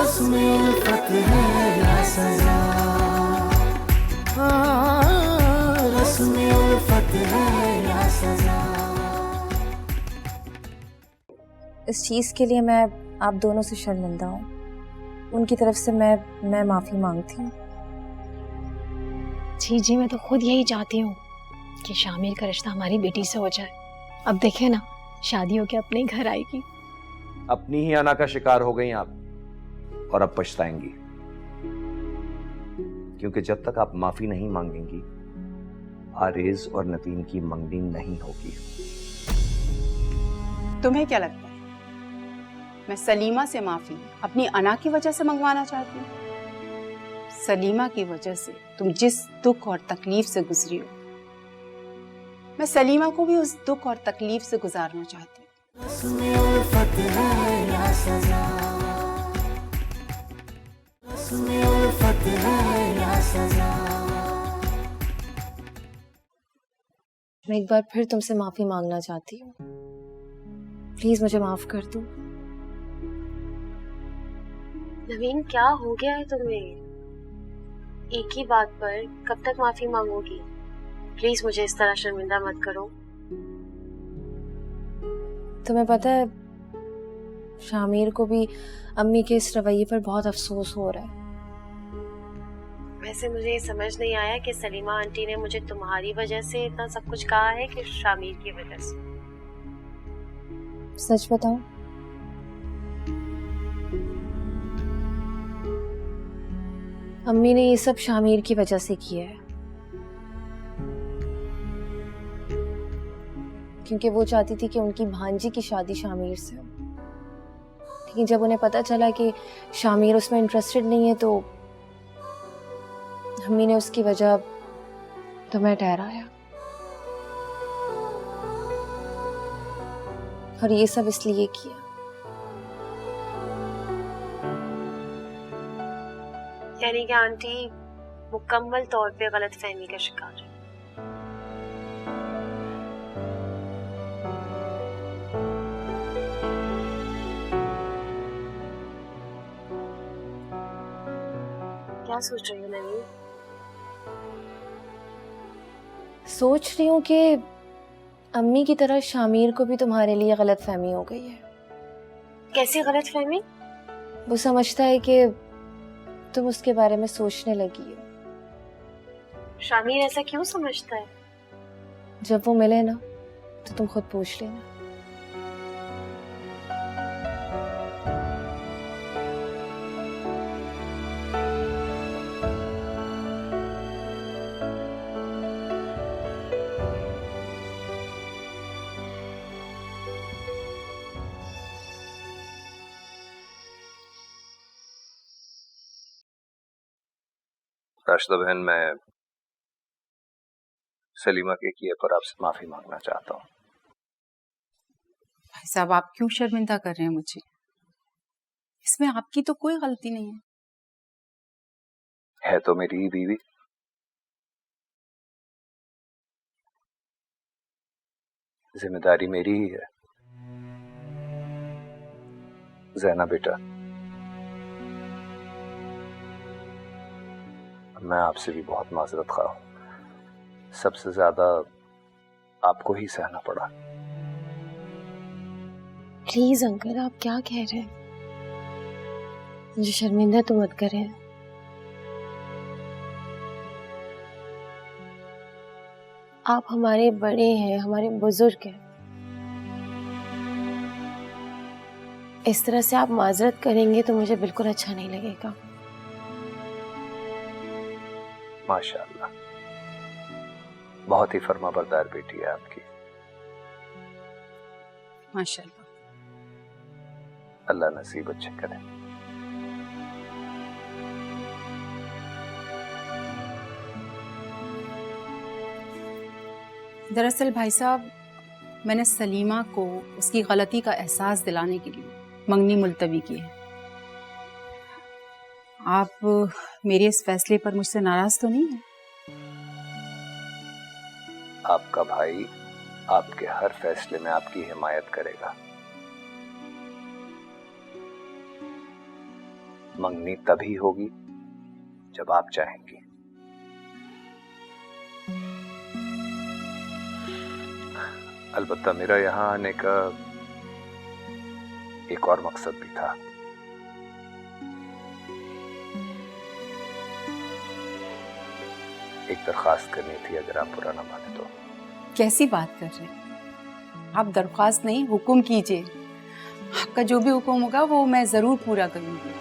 रस्म उल्फत है या सजा, रस्म उल्फत है या सजा। इस चीज़ के लिए मैं आप दोनों से शर्मिंदा हूँ। उनकी तरफ से मैं माफ़ी मांगती हूँ। जी मैं तो खुद यही चाहती हूँ कि शामिर का रिश्ता हमारी बेटी से हो जाए। अब देखे ना, शादी होके अपने घर आएगी। अपनी ही अना का शिकार हो गई आप, और अब पछताएंगी, क्योंकि जब तक आप माफी नहीं मांगेंगी आरेज और नदीम की मंगनी नहीं होगी। तुम्हें क्या लगता है मैं सलीमा से माफी अपनी अना की वजह से मंगवाना चाहती हूँ? सलीमा की वजह से तुम जिस दुख और तकलीफ से गुजरी हो, मैं सलीमा को भी उस दुख और तकलीफ से गुजारना चाहती हूँ। रस्म उल्फत है या सजा, रस्म उल्फत है या सजा। मैं एक बार फिर तुमसे माफ़ी मांगना चाहती हूँ। प्लीज़ मुझे माफ़ कर दो। नवीन, क्या हो गया है तुम्हें? एक ही बात पर कब तक माफी मांगोगी? प्लीज मुझे इस तरह शर्मिंदा मत करो। तुम्हें पता है, शामिर को भी अम्मी के इस रवैये पर बहुत अफसोस हो रहा है। वैसे मुझे ये समझ नहीं आया कि सलीमा आंटी ने मुझे तुम्हारी वजह से इतना सब कुछ कहा है कि शामिर की वजह से। सच बताऊं, अम्मी ने ये सब शामिर की वजह से किया है, क्योंकि वो चाहती थी कि उनकी भांजी की शादी शामिर से हो। लेकिन जब उन्हें पता चला कि शामिर उसमें इंटरेस्टेड नहीं है, तो अम्मी ने उसकी वजह तुम्हें ठहराया। और ये सब इसलिए किया। यानी कि आंटी मुकम्मल तौर पे गलतफहमी का शिकार है। क्या सोच रही हो नवीन? सोच रही हूँ कि अम्मी की तरह शामिर को भी तुम्हारे लिए गलतफहमी हो गई है। कैसी गलतफहमी? वो समझता है कि तुम उसके बारे में सोचने लगी हो। शामिर ऐसा क्यों समझता है? जब वो मिले ना, तो तुम खुद पूछ लेना। राशिदा बहन, मैं सलीमा के किए पर आपसे माफी मांगना चाहता हूँ। भाई साहब, आप क्यों शर्मिंदा कर रहे हैं मुझे? इसमें आपकी तो कोई गलती नहीं है तो मेरी ही बीवी। जिम्मेदारी मेरी ही है। जैना बेटा, मैं आपसे भी बहुत माजरत खा हूं। सबसे ज्यादा आपको ही सहना पड़ा। प्लीज अंकल, आप क्या कह रहे हैं? मुझे शर्मिंदा तो मत करें। आप हमारे बड़े हैं, हमारे बुजुर्ग हैं। इस तरह से आप माजरत करेंगे तो मुझे बिल्कुल अच्छा नहीं लगेगा। माशाअल्लाह, बहुत ही फर्माबरदार बेटी है आपकी। माशाल्लाह। अल्लाह नसीब अच्छे करे। दरअसल भाई साहब, मैंने सलीमा को उसकी गलती का एहसास दिलाने के लिए मंगनी मुलतवी की है। आप मेरे इस फैसले पर मुझसे नाराज तो नहीं है? आपका भाई आपके हर फैसले में आपकी हिमायत करेगा। मंगनी तभी होगी जब आप चाहेंगी। अलबत्ता मेरा यहाँ आने का एक और मकसद भी था। एक दरखास्त करनी थी, अगर आप बुरा ना माने तो। कैसी बात कर रहे हैं आप? दरख्वास्त नहीं, हुक्म कीजिए। आपका जो भी हुक्म होगा वो मैं जरूर पूरा करूंगी।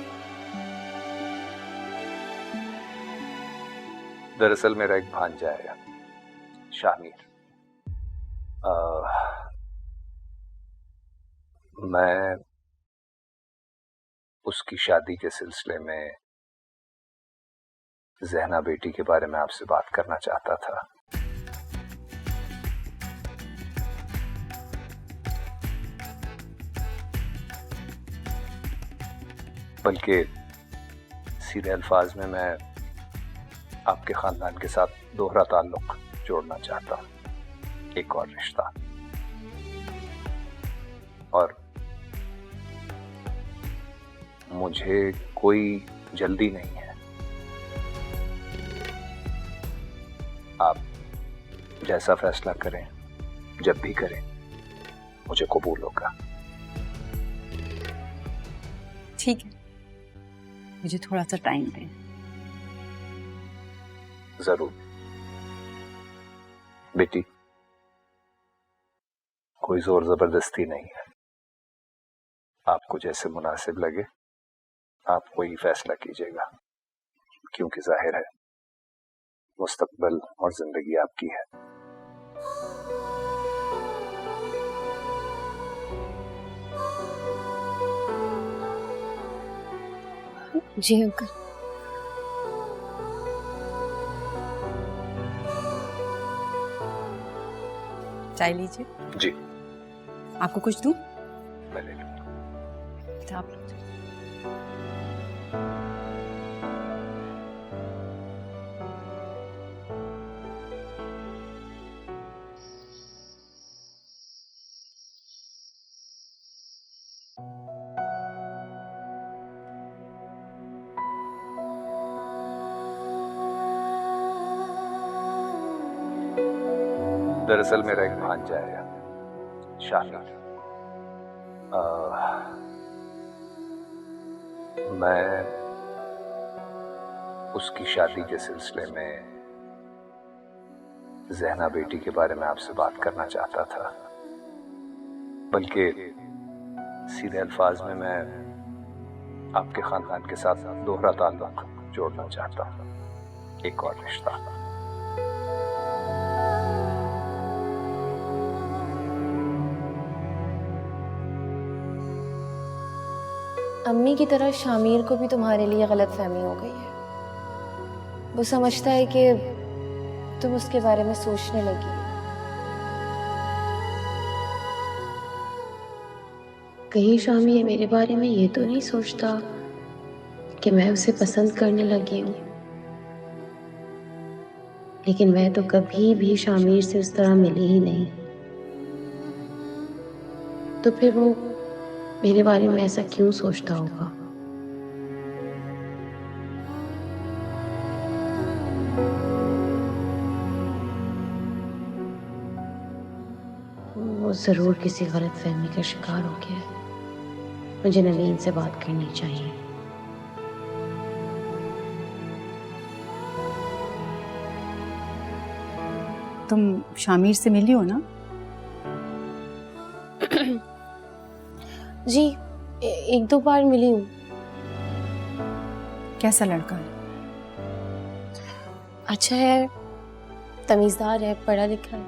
दरअसल मेरा एक भांजा है, शामिर। मैं उसकी शादी के सिलसिले में जहना बेटी के बारे में आपसे बात करना चाहता था। बल्कि सीधे अल्फाज में मैं आपके खानदान के साथ दोहरा ताल्लुक जोड़ना चाहता हूं, एक और रिश्ता। और मुझे कोई जल्दी नहीं है। आप जैसा फैसला करें, जब भी करें, मुझे कबूल होगा। ठीक है, मुझे थोड़ा सा टाइम दें। जरूर बेटी, कोई जोर जबरदस्ती नहीं है। आपको जैसे मुनासिब लगे आप कोई फैसला कीजिएगा, क्योंकि जाहिर है मुस्तकबिल और जिंदगी आपकी है। जी अंकल। चाय लीजिए। जी, आपको कुछ दूं? मैं ले लूंगा। आप लीजिए। दरअसल मेरा एक भांजा है, शामिर। मैं उसकी शादी के सिलसिले में जहना बेटी के बारे में आपसे बात करना चाहता था। बल्कि सीधे अल्फाज में मैं आपके खानदान के साथ दोहरा ताल्लुक जोड़ना चाहता हूं, एक और रिश्ता। अम्मी की तरह शामिर को भी तुम्हारे लिए गलतफहमी हो गई है। वो समझता है कि तुम उसके बारे में सोचने लगी। कहीं शामिर मेरे बारे में ये तो नहीं सोचता कि मैं उसे पसंद करने लगी हूँ। लेकिन मैं तो कभी भी शामिर से उस तरह मिली ही नहीं, तो फिर वो मेरे बारे में ऐसा क्यों सोचता होगा? वो जरूर किसी गलतफहमी का शिकार हो गया है। मुझे नवीन से बात करनी चाहिए। तुम शामिर से मिली हो ना? जी, एक दो बार मिली हूँ। कैसा लड़का है? अच्छा है, तमीज़दार है, पढ़ा लिखा है।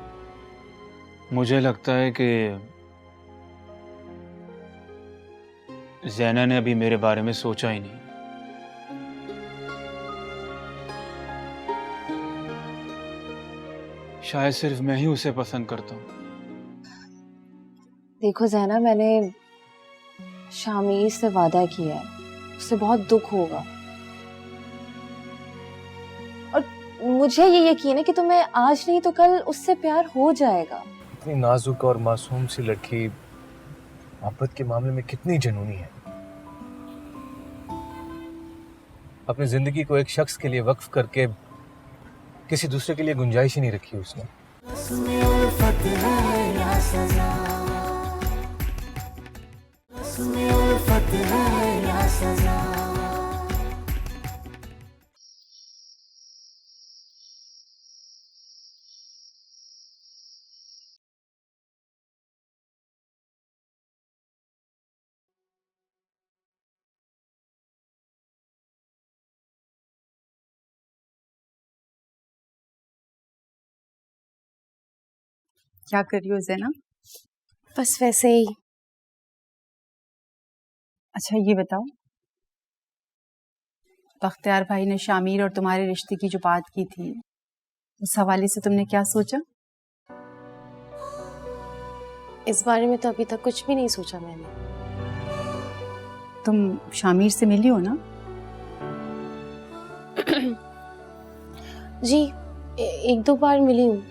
मुझे लगता है कि ज़ैना ने अभी मेरे बारे में सोचा ही नहीं। शायद सिर्फ मैं ही उसे पसंद करता हूँ। देखो ज़ैना, मैंने शामिर से वादा किया है, उसे बहुत दुख होगा। और मुझे ये यकीन है कि तुम्हें आज नहीं तो कल उससे प्यार हो जाएगा। इतनी नाजुक और मासूम सी लड़की मोहब्बत के मामले में कितनी जुनूनी है। अपनी ज़िंदगी को एक शख्स के लिए वक्फ करके किसी दूसरे के लिए गुंजाइश ही नहीं रखी उसने। उसमें उल्फत है या सजा, उसमें उल्फत है या सजा। क्या कर रही हो ज़ैना? बस वैसे ही। अच्छा ये बताओ, बख्तियार भाई ने शामिर और तुम्हारे रिश्ते की जो बात की थी, उस हवाले से तुमने क्या सोचा? इस बारे में तो अभी तक कुछ भी नहीं सोचा मैंने। तुम शामिर से मिली हो ना? जी, एक दो बार मिली हूँ।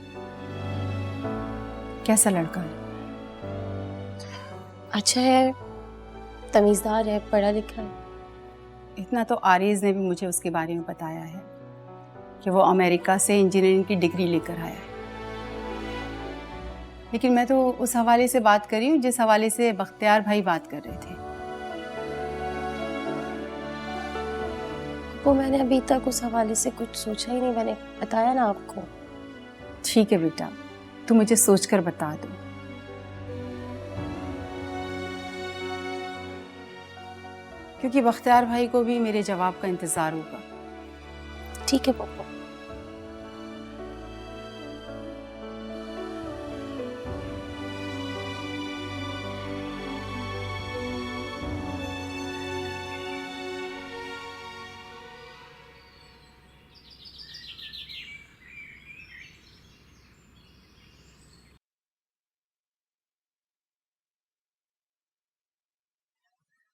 कैसा लड़का है? अच्छा है, तमीज़दार है, पढ़ा लिखा है। इतना तो आरिज़ ने भी मुझे उसके बारे में बताया है कि वो अमेरिका से इंजीनियरिंग की डिग्री लेकर आया है। लेकिन मैं तो उस हवाले से बात कर रही हूँ जिस हवाले से बख्तियार भाई बात कर रहे थे। वो मैंने अभी तक उस हवाले से कुछ सोचा ही नहीं, मैंने बताया ना आपको। ठीक है बेटा, तू मुझे सोचकर बता दो। क्योंकि बख्तियार भाई को भी मेरे जवाब का इंतज़ार होगा। ठीक है पापा।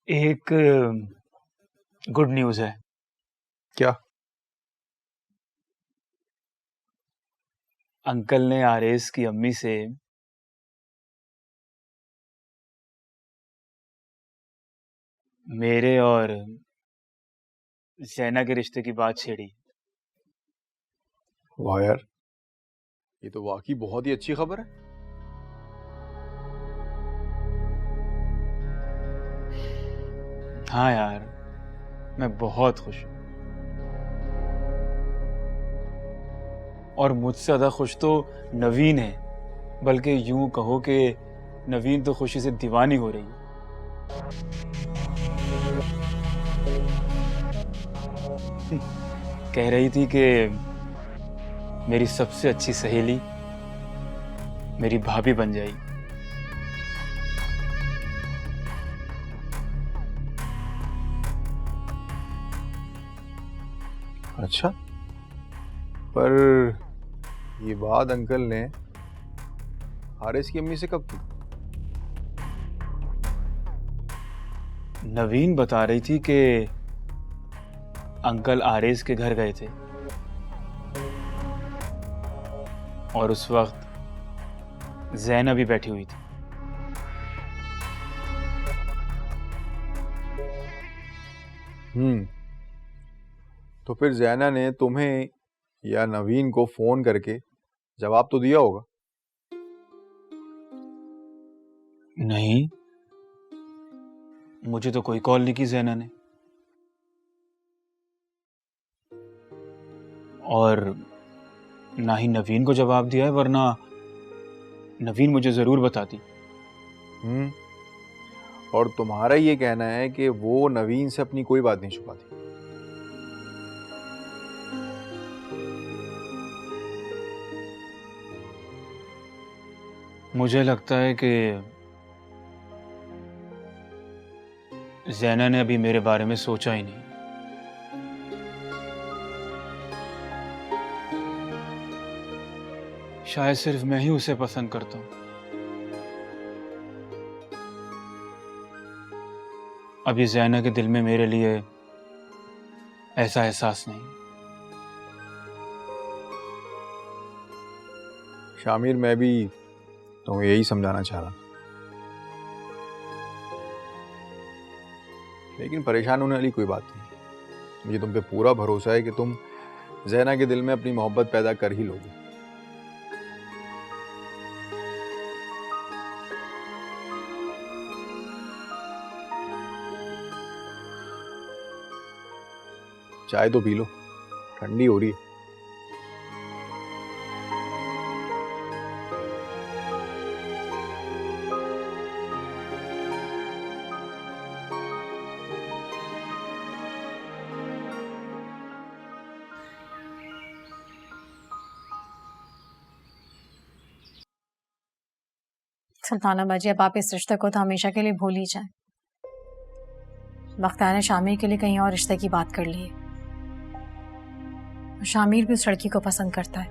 एक गुड न्यूज़ है। क्या? अंकल ने आरेस की अम्मी से मेरे और जैना के रिश्ते की बात छेड़ी। वाह यार, ये तो वाकई बहुत ही अच्छी खबर है। हाँ यार, मैं बहुत खुश हूँ। और मुझसे ज़्यादा खुश तो नवीन है, बल्कि यूं कहो कि नवीन तो खुशी से दीवानी हो रही है। कह रही थी कि मेरी सबसे अच्छी सहेली मेरी भाभी बन जाएगी। अच्छा, पर ये बात अंकल ने हारिस की अम्मी से कब की? नवीन बता रही थी कि अंकल आरेस के घर गए थे और उस वक्त ज़ैना भी बैठी हुई थी। तो फिर ज़ैना ने तुम्हें या नवीन को फोन करके जवाब तो दिया होगा। नहीं, मुझे तो कोई कॉल नहीं की ज़ैना ने, और ना ही नवीन को जवाब दिया है, वरना नवीन मुझे जरूर बताती। और तुम्हारा ये कहना है कि वो नवीन से अपनी कोई बात नहीं छुपाती? मुझे लगता है कि ज़ैना ने अभी मेरे बारे में सोचा ही नहीं। शायद सिर्फ मैं ही उसे पसंद करता हूं। अभी ज़ैना के दिल में मेरे लिए ऐसा एहसास नहीं। शामिर, मैं भी तुम्हें यही समझाना चाह रहा, लेकिन परेशान होने वाली कोई बात नहीं। मुझे तुम पे पूरा भरोसा है कि तुम जहना के दिल में अपनी मोहब्बत पैदा कर ही लोगे। चाय तो पी लो, ठंडी हो रही है। सुल्ताना बाजी, अब आप इस रिश्ते को तो हमेशा के लिए भूल ही जाएं। बख्तियार ने शामिर के लिए कहीं और रिश्ते की बात कर ली है। शामिर भी उस लड़की को पसंद करता है।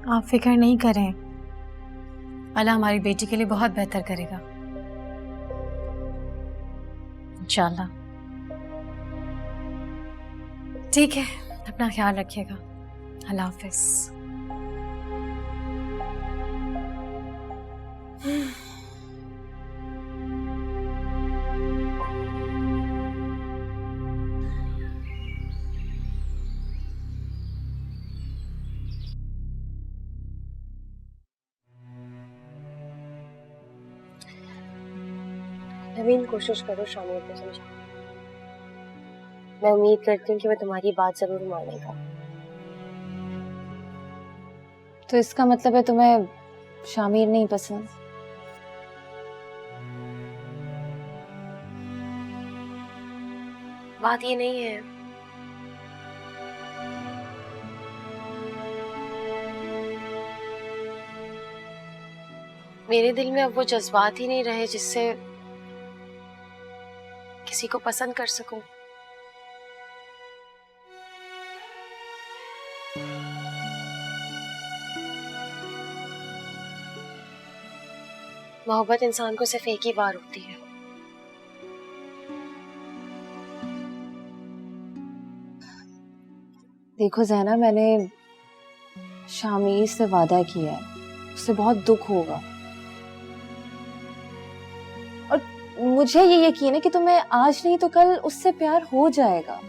आप फिक्र नहीं करें, अल्लाह हमारी बेटी के लिए बहुत बेहतर करेगा इंशाल्लाह। ठीक है, अपना ख्याल रखिएगा। अल्लाह हाफिज। नवीन, कोशिश करो शामिर को समझाओ। मैं उम्मीद करती हूँ कि वो तुम्हारी बात जरूर मानेगा। तो इसका मतलब है तुम्हें शामिर नहीं पसंद? बात ये नहीं है। मेरे दिल में अब वो जज्बात ही नहीं रहे जिससे किसी को पसंद कर सकूं। मोहब्बत इंसान को सिर्फ एक ही बार होती है। देखो ज़ैना, मैंने शामिर से वादा किया है, उससे बहुत दुख होगा और मुझे ये यकीन है कि तुम्हें आज नहीं तो कल उससे प्यार हो जाएगा।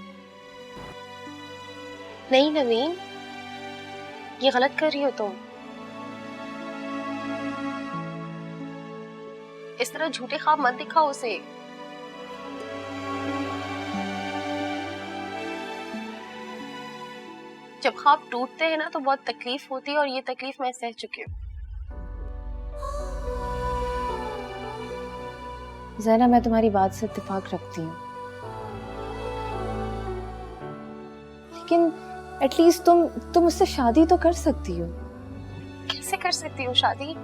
नहीं नवीन, ये गलत कर रही हो तुम। इस तरह झूठे ख्वाब मत दिखाओ उसे। जब ख्वाब टूटते हैं ना तो बहुत तकलीफ होती है और ये तकलीफ मैं सह चुकी हूँ। ज़ैना, मैं तुम्हारी बात से इत्तेफाक रखती हूँ, लेकिन एटलीस्ट तुम उससे शादी तो कर सकती हो। कैसे कर सकती हूँ शादी?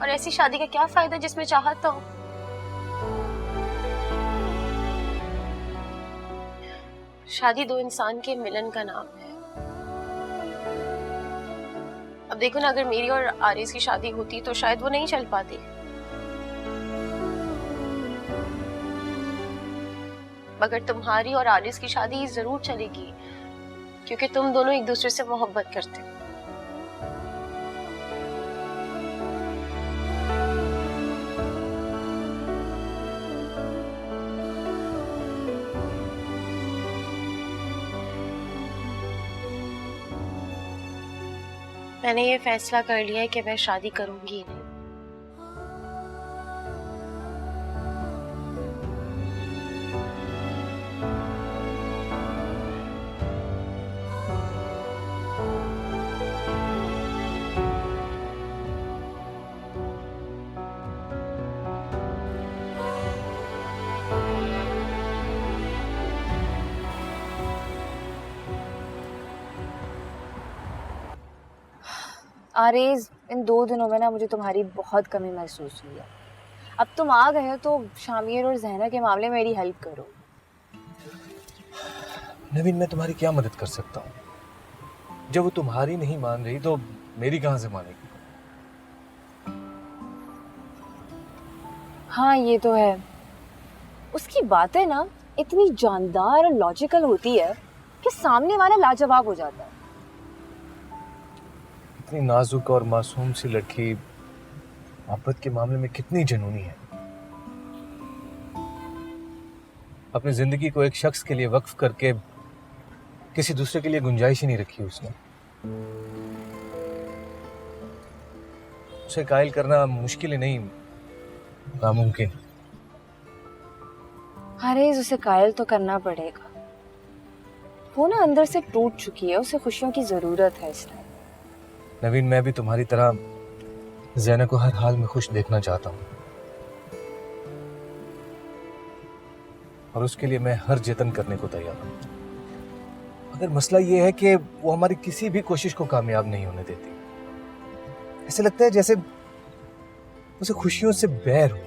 और ऐसी शादी का क्या फायदा जिसमें चाहत हो? शादी दो इंसान के मिलन का नाम है। अब देखो ना, अगर मेरी और आरिस की शादी होती तो शायद वो नहीं चल पाती। मगर तुम्हारी और आरिस की शादी जरूर चलेगी क्योंकि तुम दोनों एक दूसरे से मोहब्बत करते हो। मैंने ये फैसला कर लिया है कि मैं शादी करूंगी ही नहीं। आरेज, इन 2 दिनों में ना मुझे तुम्हारी बहुत कमी महसूस हुई है। अब तुम आ गए हो तो शामिर और ज़हना के मामले में मेरी हेल्प करो। नवीन, मैं तुम्हारी क्या मदद कर सकता हूँ? जब वो तुम्हारी नहीं मान रही तो मेरी कहाँ से मानेगी? हाँ, ये तो है। उसकी बातें ना इतनी जानदार और लॉजिकल होती है कि सामने वाला लाजवाब हो जाता है। इतनी नाजुक और मासूम सी लड़की मोहब्बत के मामले में कितनी जुनूनी है। अपनी जिंदगी को एक शख्स के लिए वक्फ करके किसी दूसरे के लिए गुंजाइश ही नहीं रखी उसने। उसे कायल करना मुश्किल ही नहीं, नामुमकिन। हारेज, उसे कायल तो करना पड़ेगा। वो ना अंदर से टूट चुकी है, उसे खुशियों की जरूरत है इस टाइम। नवीन, मैं भी तुम्हारी तरह ज़ैनब को हर हाल में खुश देखना चाहता हूँ, और उसके लिए मैं हर जतन करने को तैयार हूँ। मगर मसला ये है कि वो हमारी किसी भी कोशिश को कामयाब नहीं होने देती। ऐसे लगता है जैसे उसे खुशियों से बैर हो।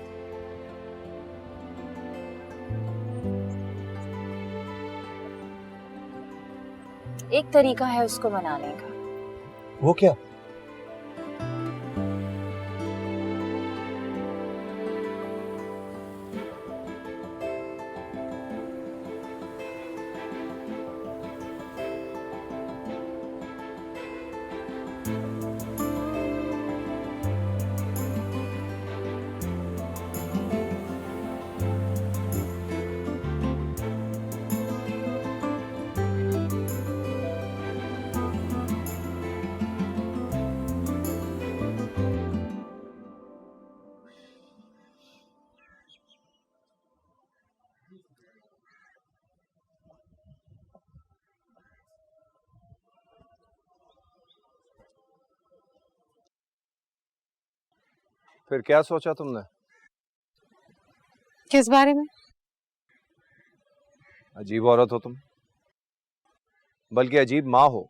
एक तरीका है उसको मनाने का। वो क्या? फिर क्या सोचा तुमने? किस बारे में? अजीब औरत हो तुम, बल्कि अजीब माँ हो।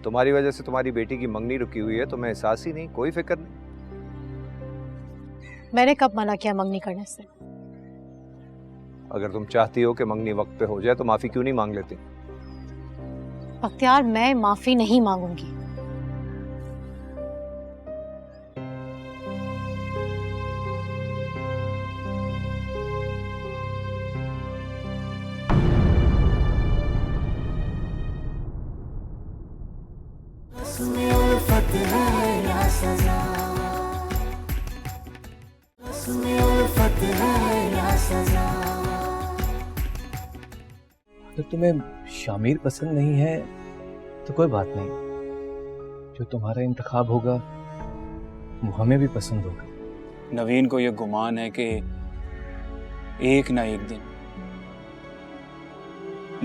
तुम्हारी वजह से तुम्हारी बेटी की मंगनी रुकी हुई है, तुम्हें एहसास ही नहीं, कोई फिक्र नहीं। मैंने कब मना किया मंगनी करने से? अगर तुम चाहती हो कि मंगनी वक्त पे हो जाए तो माफी क्यों नहीं मांग लेती? बख्तियार, मैं माफी नहीं मांगूंगी। उसमें उल्फत है या सजा, उसमें उल्फत है या सजा। अगर तुम्हें शामिर पसंद नहीं है तो कोई बात नहीं, जो तुम्हारा इंतखाब होगा वो हमें भी पसंद होगा। नवीन को यह गुमान है कि एक ना एक दिन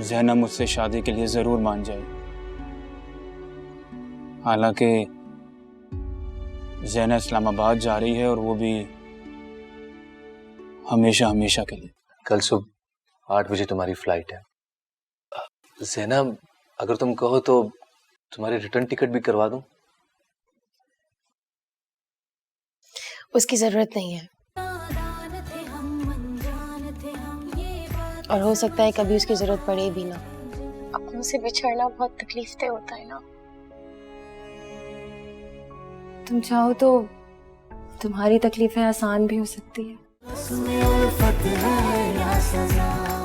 ज़ैनब मुझसे शादी के लिए जरूर मान जाएगी। हालांकि ज़ैनब इस्लामाबाद जा रही है, और वो भी हमेशा हमेशा के लिए। कल सुबह 8 बजे तुम्हारी फ्लाइट है। ज़ैनब, अगर तुम कहो तो तुम्हारी रिटर्न टिकट भी करवा दूं? उसकी जरूरत नहीं है, और हो सकता है कभी उसकी जरूरत पड़े भी ना। अपनों से बिछड़ना बहुत तकलीफ दे होता है ना। तुम चाहो तो तुम्हारी तकलीफें आसान भी हो सकती है। उसमें उल्फत है या सजा।